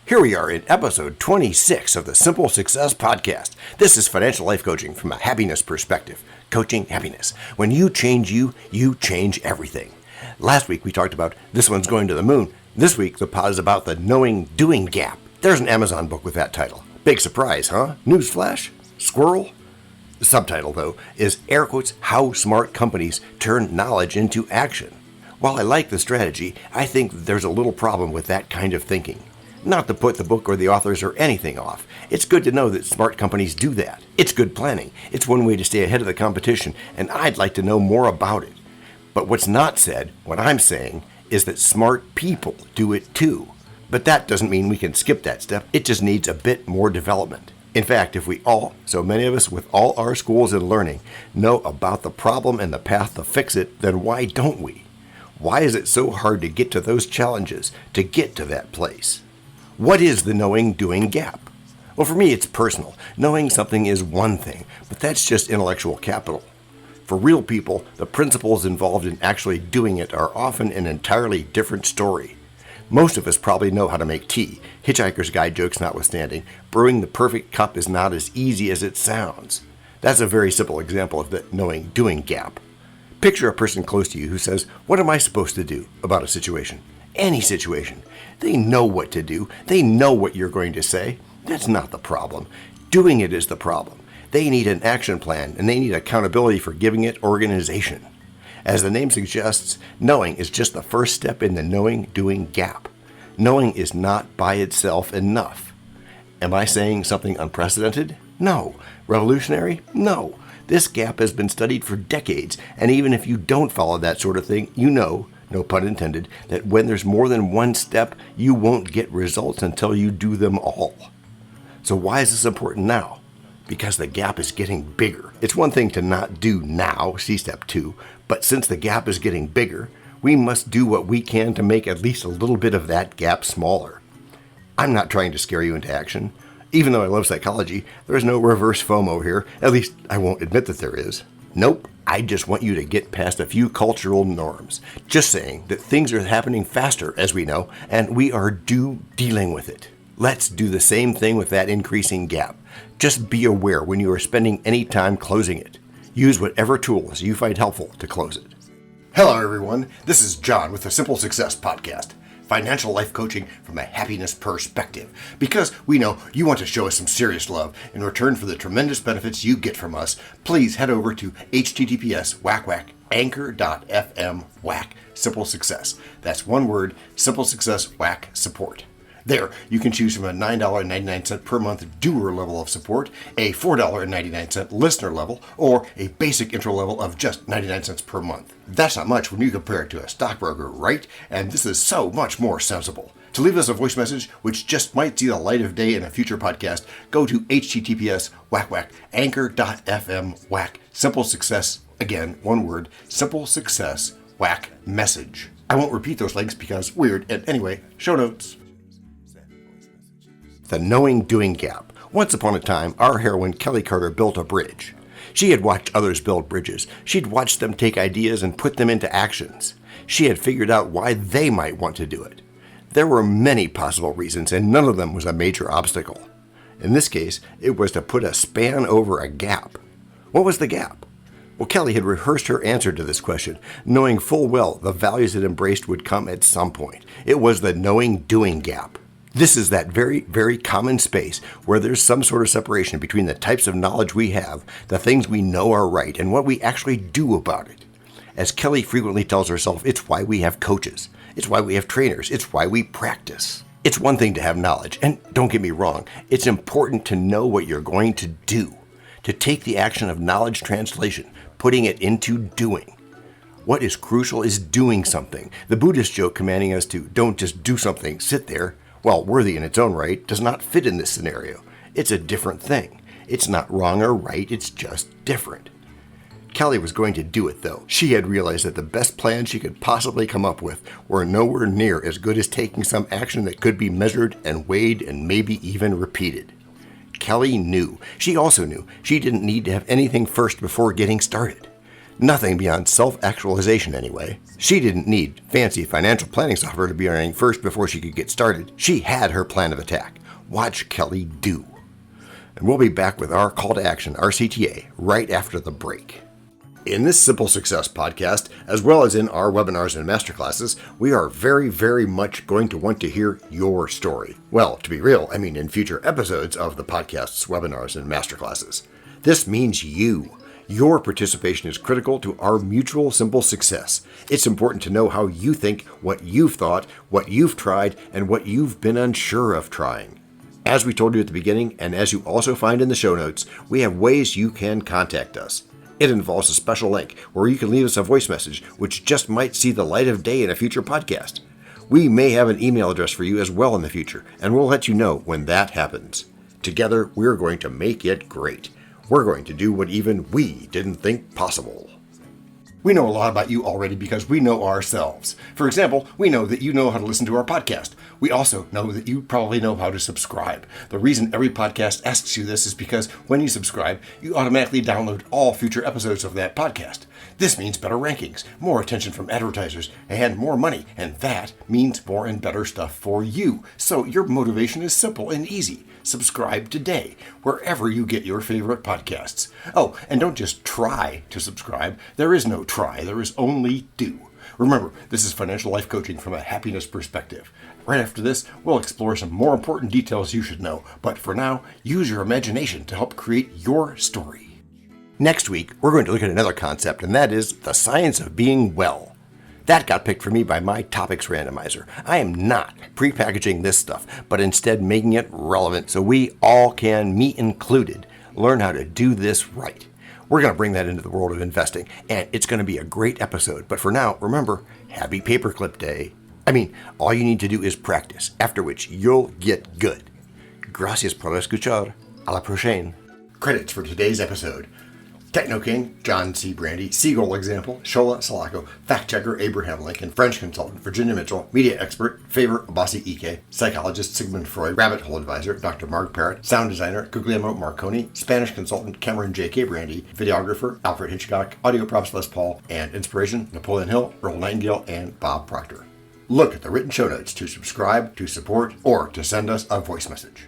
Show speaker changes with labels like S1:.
S1: Here we are in episode 26 of the Simple Success Podcast. This is financial life coaching from a happiness perspective. Coaching happiness. When you change you change everything. Last week we talked about this one's going to the moon. This week the pod is about the knowing-doing gap. There's an Amazon book with that title. Big surprise, huh? Newsflash? Squirrel? The subtitle, though, is air quotes, How Smart Companies Turn Knowledge into Action. While I like the strategy, I think there's a little problem with that kind of thinking. Not to put the book or the authors or anything off. It's good to know that smart companies do that. It's good planning. It's one way to stay ahead of the competition, and I'd like to know more about it. But what's not said, what I'm saying, is that smart people do it too. But that doesn't mean we can skip that step. It just needs a bit more development. In fact, if we all, so many of us with all our schools and learning, know about the problem and the path to fix it, then why don't we? Why is it so hard to get to those challenges, to get to that place? What is the knowing-doing gap? Well, for me, it's personal. Knowing something is one thing, but that's just intellectual capital. For real people, the principles involved in actually doing it are often an entirely different story. Most of us probably know how to make tea. Hitchhiker's Guide jokes notwithstanding, brewing the perfect cup is not as easy as it sounds. That's a very simple example of the knowing-doing gap. Picture a person close to you who says, "What am I supposed to do about a situation?" Any situation. They know what to do. They know what you're going to say. That's not the problem. Doing it is the problem. They need an action plan, and they need accountability for giving it organization. As the name suggests, knowing is just the first step in the knowing-doing gap. Knowing is not by itself enough. Am I saying something unprecedented? No. Revolutionary? No. This gap has been studied for decades, and even if you don't follow that sort of thing, you know, no pun intended, that when there's more than one step, you won't get results until you do them all. So why is this important now? Because the gap is getting bigger. It's one thing to not do now, see step 2, but since the gap is getting bigger, we must do what we can to make at least a little bit of that gap smaller. I'm not trying to scare you into action. Even though I love psychology, there is no reverse FOMO here. At least I won't admit that there is. Nope. I just want you to get past a few cultural norms. Just saying that things are happening faster, as we know, and we are dealing with it. Let's do the same thing with that increasing gap. Just be aware when you are spending any time closing it. Use whatever tools you find helpful to close it. Hello, everyone. This is John with the Simple Success Podcast. Financial life coaching from a happiness perspective. Because we know you want to show us some serious love in return for the tremendous benefits you get from us, please head over to https://anchor.fm/ Simple Success. That's one word, Simple Success / support. There, you can choose from a $9.99 per month doer level of support, a $4.99 listener level, or a basic intro level of just 99 cents per month. That's not much when you compare it to a stockbroker, right? And this is so much more sensible. To leave us a voice message, which just might see the light of day in a future podcast, go to https://anchor.fm/ Simple Success, again, one word, Simple Success / message. I won't repeat those links because weird, and anyway, show notes. The knowing-doing gap. Once upon a time, our heroine Kelly Carter built a bridge. She had watched others build bridges. She'd watched them take ideas and put them into actions. She had figured out why they might want to do it. There were many possible reasons, and none of them was a major obstacle. In this case, it was to put a span over a gap. What was the gap? Well, Kelly had rehearsed her answer to this question, knowing full well the values it embraced would come at some point. It was the knowing-doing gap. This is that very, very common space where there's some sort of separation between the types of knowledge we have, the things we know are right, and what we actually do about it. As Kelly frequently tells herself, it's why we have coaches. It's why we have trainers. It's why we practice. It's one thing to have knowledge, and don't get me wrong, it's important to know what you're going to do, to take the action of knowledge translation, putting it into doing. What is crucial is doing something. The Buddhist joke commanding us to don't just do something, sit there, while worthy in its own right, does not fit in this scenario. It's a different thing. It's not wrong or right, it's just different. Kelly was going to do it, though. She had realized that the best plans she could possibly come up with were nowhere near as good as taking some action that could be measured and weighed and maybe even repeated. Kelly knew. She also knew she didn't need to have anything first before getting started. Nothing beyond self-actualization anyway. She didn't need fancy financial planning software to be earning first before she could get started. She had her plan of attack. Watch Kelly do. And we'll be back with our call to action, our CTA, right after the break. In this Simple Success podcast, as well as in our webinars and masterclasses, we are very, very much going to want to hear your story. Well, to be real, I mean in future episodes of the podcast's webinars and masterclasses. This means you. Your participation is critical to our mutual simple success. It's important to know how you think, what you've thought, what you've tried, and what you've been unsure of trying. As we told you at the beginning, and as you also find in the show notes, we have ways you can contact us. It involves a special link where you can leave us a voice message, which just might see the light of day in a future podcast. We may have an email address for you as well in the future, and we'll let you know when that happens. Together, we're going to make it great. We're going to do what even we didn't think possible. We know a lot about you already because we know ourselves. For example, we know that you know how to listen to our podcast. We also know that you probably know how to subscribe. The reason every podcast asks you this is because when you subscribe, you automatically download all future episodes of that podcast. This means better rankings, more attention from advertisers, and more money, and that means more and better stuff for you. So your motivation is simple and easy. Subscribe today, wherever you get your favorite podcasts. Oh, and don't just try to subscribe. There is no try, there is only do. Remember, this is financial life coaching from a happiness perspective. Right after this, we'll explore some more important details you should know. But for now, use your imagination to help create your story. Next week, we're going to look at another concept, and that is the science of being well. That got picked for me by my topics randomizer. I am not prepackaging this stuff, but instead making it relevant so we all can, me included, learn how to do this right. We're going to bring that into the world of investing, and it's going to be a great episode. But for now, remember, happy paperclip day. I mean, all you need to do is practice, after which you'll get good. Gracias por escuchar. A la prochaine. Credits for today's episode. Techno King, John C. Brandy, Seagull Example, Shola, Salako, Fact Checker, Abraham Lincoln, French Consultant, Virginia Mitchell, Media Expert, Favour, Obasi-Ike, Psychologist, Sigmund Freud, Rabbit Hole Advisor, Dr. Marg, Perrott, Sound Designer, Gugliemo, Marconi, Spanish Consultant, Cameron J.K. Brandy, Videographer, Alfred Hitchcock, Audio Props, Les Paul, and Inspiration, Napoleon Hill, Earl Nightingale, and Bob Proctor. Look at the written show notes to subscribe, to support, or to send us a voice message.